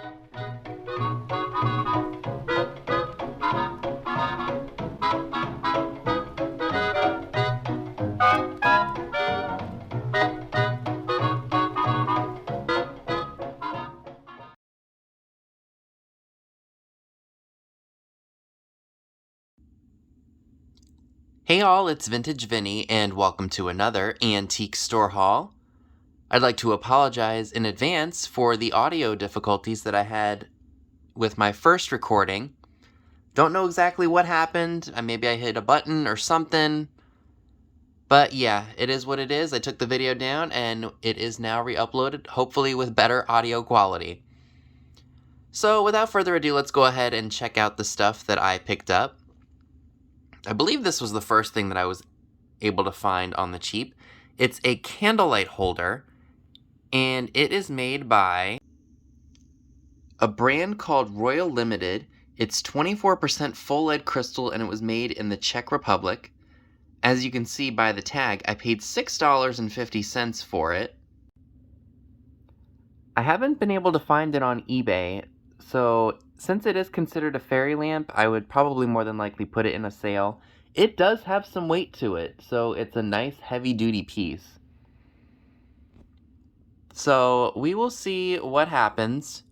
Hey all, it's Vintage Vinny, and welcome to another antique store haul. I'd like to apologize in advance for the audio difficulties that I had with my first recording. Don't know exactly what happened. Maybe I hit a button or something. But yeah, it is what it is. I took the video down and it is now re-uploaded, hopefully with better audio quality. So without further ado, let's go ahead and check out the stuff that I picked up. I believe this was the first thing that I was able to find on the cheap. It's a candlelight holder, and it is made by a brand called Royal Limited. It's 24% full lead crystal, and it was made in the Czech Republic. As you can see by the tag, I paid $6.50 for it. I haven't been able to find it on eBay, so since it is considered a fairy lamp, I would probably more than likely put it in a sale. It does have some weight to it, so it's a nice heavy-duty piece. So we will see what happens.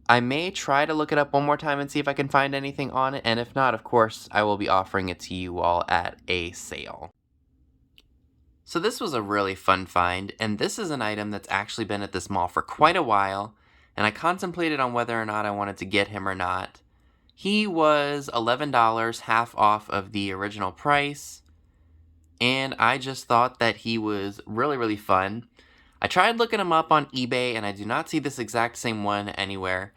I may try to look it up one more time and see if I can find anything on it, and if not, of course, I will be offering it to you all at a sale. So this was a really fun find, and this is an item that's actually been at this mall for quite a while, and I contemplated on whether or not I wanted to get him or not. He was $11, half off of the original price, and I just thought that he was really, really fun. I tried looking him up on eBay, and I do not see this exact same one anywhere.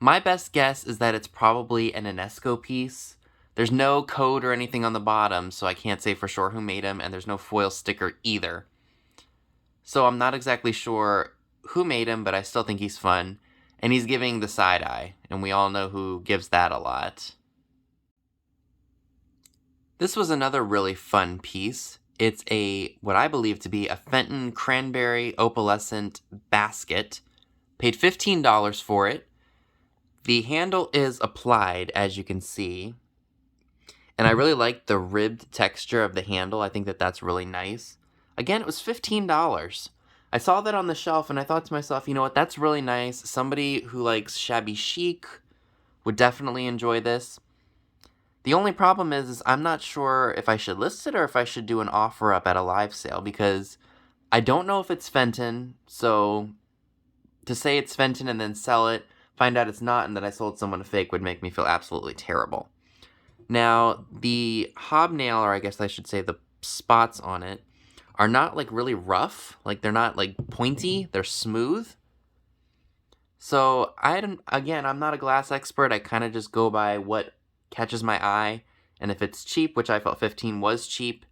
My best guess is that it's probably an Enesco piece. There's no code or anything on the bottom, so I can't say for sure who made him, and there's no foil sticker either. So I'm not exactly sure who made him, but I still think he's fun. And he's giving the side eye, and we all know who gives that a lot. This was another really fun piece. It's what I believe to be a Fenton Cranberry Opalescent basket. Paid $15 for it. The handle is applied, as you can see. And I really like the ribbed texture of the handle. I think that that's really nice. Again, it was $15. I saw that on the shelf and I thought to myself, you know what, that's really nice. Somebody who likes shabby chic would definitely enjoy this. The only problem is I'm not sure if I should list it or if I should do an offer up at a live sale, because I don't know if it's Fenton, so to say it's Fenton and then sell it, find out it's not, and that I sold someone a fake would make me feel absolutely terrible. Now, the hobnail, or I guess I should say the spots on it, are not like really rough. Like they're not like pointy, they're smooth. So I'm not a glass expert. I kind of just go by what catches my eye. And if it's cheap, which I felt 15 was cheap,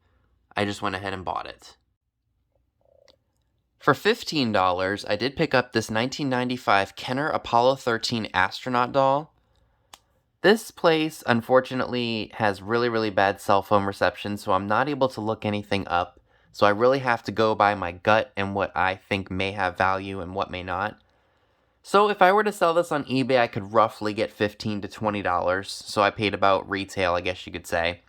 I just went ahead and bought it. For $15, I did pick up this 1995 Kenner Apollo 13 astronaut doll. This place, unfortunately, has really, really bad cell phone reception, so I'm not able to look anything up. So I really have to go by my gut and what I think may have value and what may not. So if I were to sell this on eBay, I could roughly get $15 to $20. So I paid about retail, I guess you could say.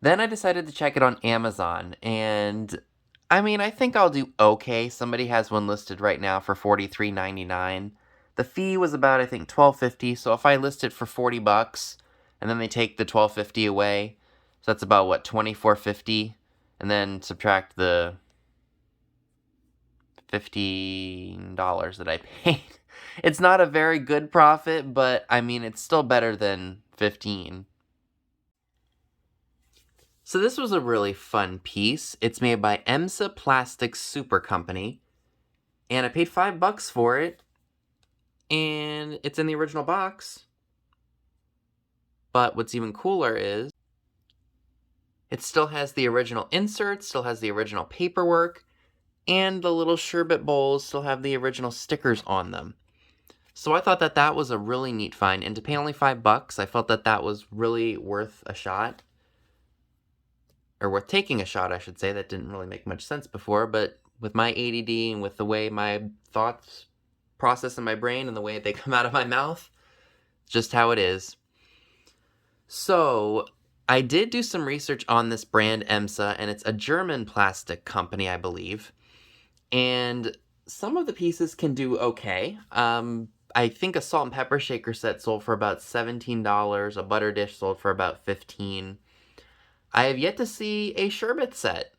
Then I decided to check it on Amazon, and I think I'll do okay. Somebody has one listed right now for $43.99. The fee was about, I think, $12.50, so if I list it for $40, and then they take the $12.50 away, so that's about, what, $24.50, and then subtract the $15 that I paid. It's not a very good profit, but, it's still better than $15. So this was a really fun piece. It's made by EMSA Plastic Super Company, and I paid $5 for it. And it's in the original box. But what's even cooler is it still has the original insert, still has the original paperwork, and the little sherbet bowls still have the original stickers on them. So I thought that that was a really neat find, and to pay only $5, I felt that that was really worth a shot. Or worth taking a shot, I should say. That didn't really make much sense before, but with my ADD and with the way my thoughts process in my brain and the way they come out of my mouth. Just how it is. So, I did do some research on this brand EMSA, and it's a German plastic company, I believe. And some of the pieces can do okay. I think a salt and pepper shaker set sold for about $17. A butter dish sold for about $15. I have yet to see a sherbet set.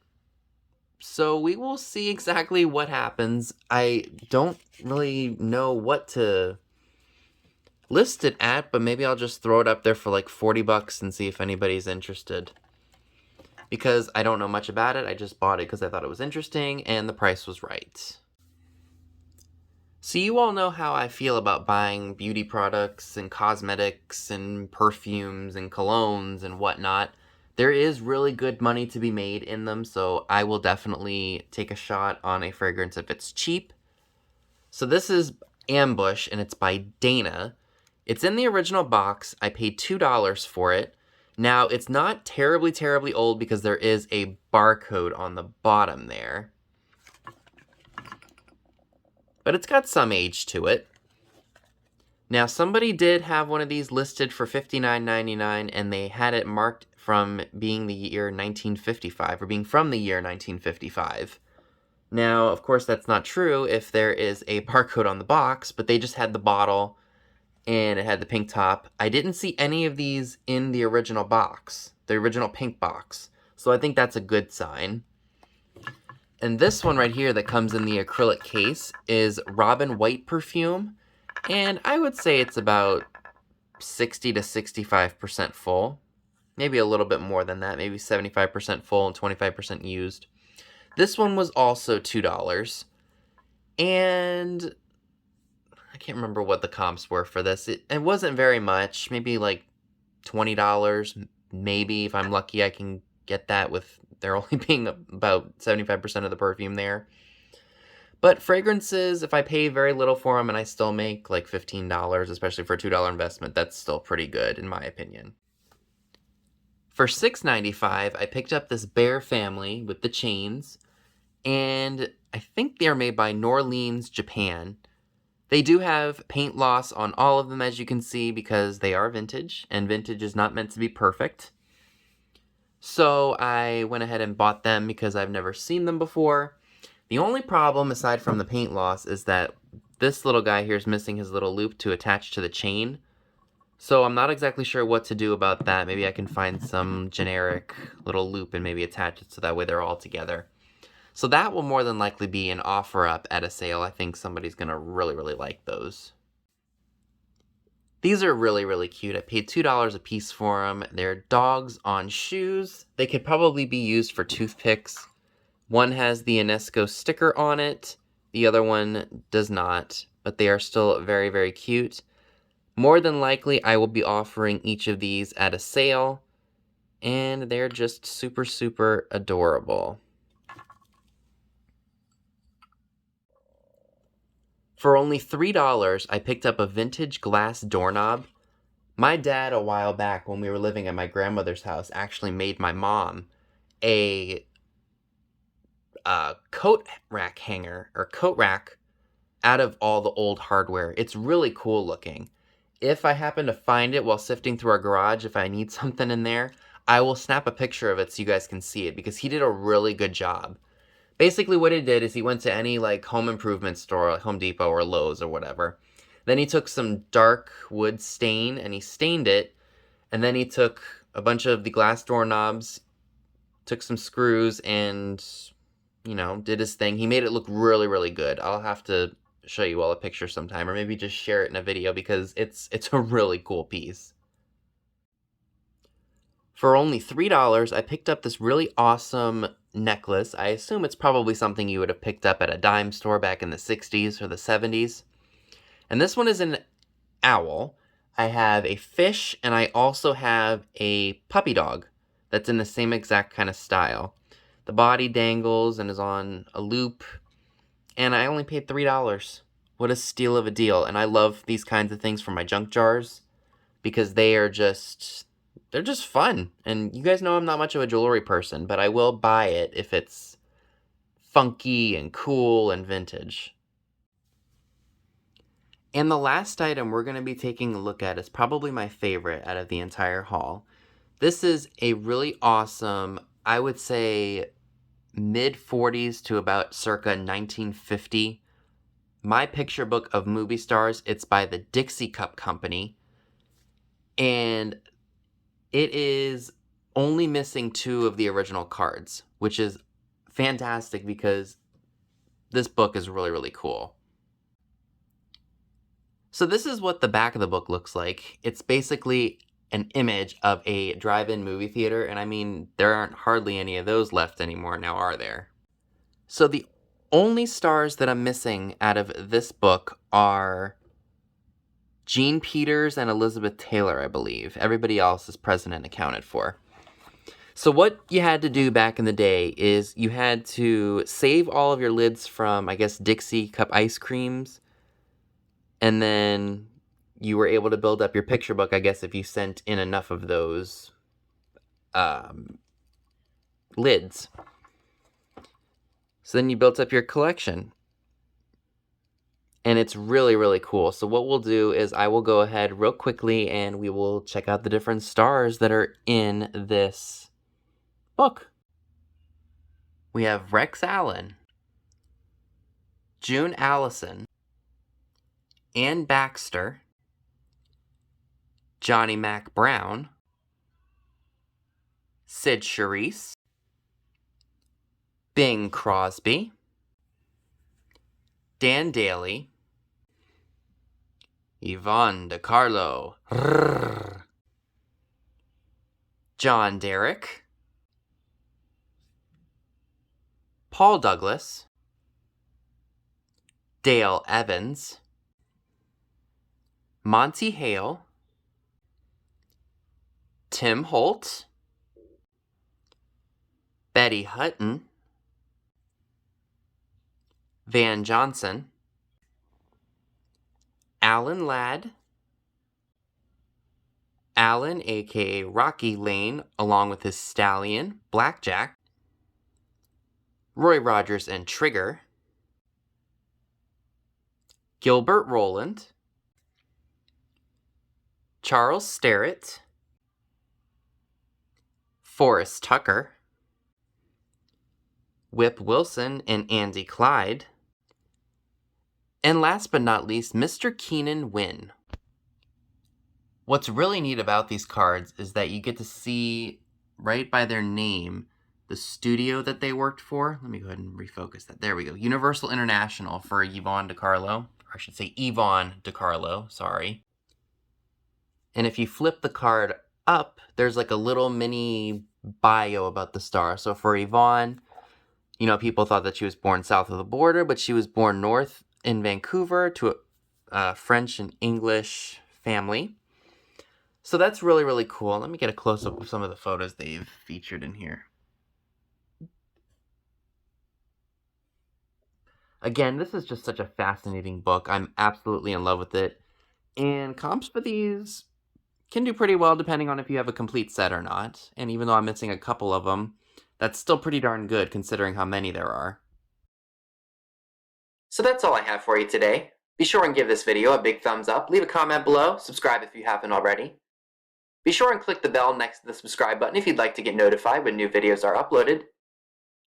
So we will see exactly what happens. I don't really know what to list it at, but maybe I'll just throw it up there for like $40 and see if anybody's interested. Because I don't know much about it, I just bought it because I thought it was interesting and the price was right. So you all know how I feel about buying beauty products and cosmetics and perfumes and colognes and whatnot. There is really good money to be made in them, so I will definitely take a shot on a fragrance if it's cheap. So this is Ambush, and it's by Dana. It's in the original box. I paid $2 for it. Now, it's not terribly old because there is a barcode on the bottom there. But it's got some age to it. Now, somebody did have one of these listed for $59.99, and they had it marked from being the year 1955, or being from the year 1955. Now, of course, that's not true if there is a barcode on the box, but they just had the bottle, and it had the pink top. I didn't see any of these in the original box, the original pink box, so I think that's a good sign. And this one right here that comes in the acrylic case is Robin White perfume, and I would say it's about 60 to 65% full. Maybe a little bit more than that, maybe 75% full and 25% used. This one was also $2. And I can't remember what the comps were for this. It wasn't very much, maybe like $20. Maybe if I'm lucky I can get that with there only being about 75% of the perfume there. But fragrances, if I pay very little for them and I still make like $15, especially for a $2 investment, that's still pretty good in my opinion. For $6.95, I picked up this Bear Family with the chains, and I think they're made by Norleans, Japan. They do have paint loss on all of them, as you can see, because they are vintage, and vintage is not meant to be perfect. So I went ahead and bought them because I've never seen them before. The only problem, aside from the paint loss, is that this little guy here is missing his little loop to attach to the chain. So I'm not exactly sure what to do about that. Maybe I can find some generic little loop and maybe attach it so that way they're all together. So that will more than likely be an offer up at a sale. I think somebody's going to really like those. These are really cute. I paid $2 a piece for them. They're dogs on shoes. They could probably be used for toothpicks. One has the UNESCO sticker on it. The other one does not. But they are still very cute. More than likely, I will be offering each of these at a sale, and they're just super adorable. For only $3, I picked up a vintage glass doorknob. My dad, a while back when we were living at my grandmother's house, actually made my mom a coat rack hanger, or coat rack, out of all the old hardware. It's really cool looking. If I happen to find it while sifting through our garage, if I need something in there, I will snap a picture of it so you guys can see it, because he did a really good job. Basically what he did is he went to any like home improvement store, like Home Depot or Lowe's or whatever. Then he took some dark wood stain and he stained it, and then he took a bunch of the glass doorknobs, took some screws, and, you know, did his thing. He made it look really good. I'll have to show you all a picture sometime, or maybe just share it in a video, because it's a really cool piece. For only $3, I picked up this really awesome necklace. I assume it's probably something you would have picked up at a dime store back in the 60s or the 70s. And this one is an owl. I have a fish, and I also have a puppy dog that's in the same exact kind of style. The body dangles and is on a loop, and I only paid $3. What a steal of a deal. And I love these kinds of things for my junk jars, because they're just fun. And you guys know I'm not much of a jewelry person, but I will buy it if it's funky and cool and vintage. And the last item we're going to be taking a look at is probably my favorite out of the entire haul. This is a really awesome, I would say, mid-40s to about circa 1950 My Picture Book of Movie Stars. It's by the Dixie Cup Company. And it is only missing 2 of the original cards, which is fantastic because this book is really, really cool. So this is what the back of the book looks like. It's basically an image of a drive-in movie theater, and I mean, there aren't hardly any of those left anymore now, are there? So the only stars that I'm missing out of this book are Jean Peters and Elizabeth Taylor, I believe. Everybody else is present and accounted for. So what you had to do back in the day is you had to save all of your lids from, I guess, Dixie Cup ice creams, and then you were able to build up your picture book, I guess, if you sent in enough of those lids. So then you built up your collection. And it's really, really cool. So what we'll do is I will go ahead real quickly and we will check out the different stars that are in this book. We have Rex Allen, June Allison, Ann Baxter, Johnny Mac Brown, Sid Charisse, Bing Crosby, Dan Daly, Yvonne De Carlo, John Derrick, Paul Douglas, Dale Evans, Monty Hale, Tim Holt, Betty Hutton, Van Johnson, Alan Ladd, Alan aka Rocky Lane along with his stallion, Blackjack, Roy Rogers and Trigger, Gilbert Rowland, Charles Sterrett, Forrest Tucker, Whip Wilson and Andy Clyde, and last but not least, Mr. Keenan Wynn. What's really neat about these cards is that you get to see right by their name the studio that they worked for. Let me go ahead and refocus that. There we go. Universal International for Yvonne De Carlo. Or I should say Yvonne De Carlo, sorry. And if you flip the card up, there's like a little mini bio about the star. So for Yvonne, you know, people thought that she was born south of the border, but she was born north in Vancouver to a French and English family. So that's really, really cool. Let me get a close-up of some of the photos they've featured in here. Again, this is just such a fascinating book. I'm absolutely in love with it. And comps for these can do pretty well depending on if you have a complete set or not. And even though I'm missing a couple of them, that's still pretty darn good considering how many there are. So that's all I have for you today. Be sure and give this video a big thumbs up, leave a comment below, subscribe if you haven't already. Be sure and click the bell next to the subscribe button if you'd like to get notified when new videos are uploaded.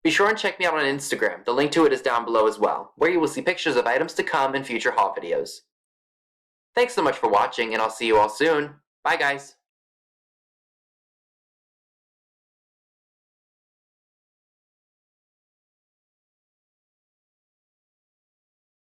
Be sure and check me out on Instagram, the link to it is down below as well, where you will see pictures of items to come in future haul videos. Thanks so much for watching, and I'll see you all soon. Bye guys!